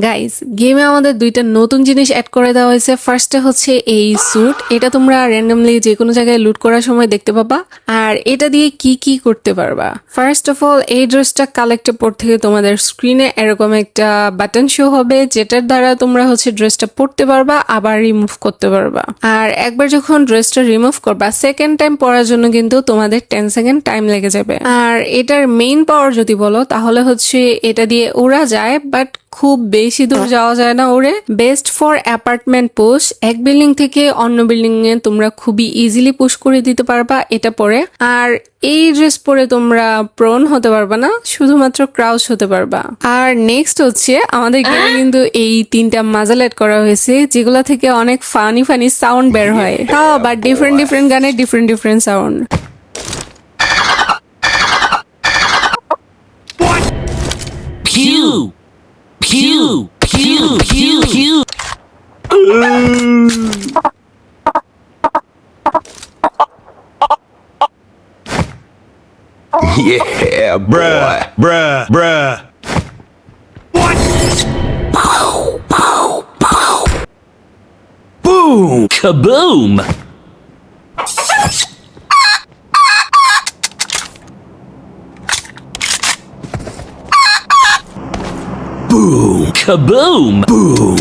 Guys, গেমে আমাদের দুইটা নতুন জিনিস অ্যাড করে দেওয়া হয়েছে। ফার্স্টে হচ্ছে এই স্যুট, এটা তোমরা র্যান্ডমলি যে কোনো জায়গায় লুট করার সময় দেখতে পাবা। আর এটা দিয়ে কি কি করতে পারবা, ফার্স্ট অফ অল এই ড্রেসটা কালেক্টের পর থেকে তোমাদের স্ক্রিনে এরকম একটা বাটন শো হবে, যেটার দ্বারা তোমরা হচ্ছে ড্রেসটা পরতে পারবা আবার রিমুভ করতে পারবা। আর একবার যখন ড্রেসটা রিমুভ করবা, সেকেন্ড টাইম পরার জন্য কিন্তু তোমাদের 10 সেকেন্ড টাইম লেগে যাবে। আর এটার মেইন পাওয়ার যদি বলো তাহলে হচ্ছে এটা দিয়ে উড়া যায়, বাট খুব বেশি দূর যাওয়া যায় না ওরে। বেস্ট ফর অ্যাপার্টমেন্ট পুশ, এক বিল্ডিং থেকে অন্য বিল্ডিং এ তোমরা খুবই ইজিলি পুশ করে দিতে পারবা এটা পরে। আর এই ড্রেস পরে তোমরা প্রোন হতে পারবা না, শুধুমাত্র ক্রাউচ হতে পারবা। আর নেক্সট হচ্ছে আমাদের গেমে কিন্তু এই তিনটা মাজাল এড করা হয়েছে, যেগুলা থেকে অনেক ফানি ফানি সাউন্ড বের হয়, তাও আবার ডিফারেন্ট ডিফারেন্ট গানের different different sound. Pew! Pew! Pew! Pew! Pew! Yeah, bruh, bruh, bruh. Boom! Kaboom! Boom! Kaboom! Boom!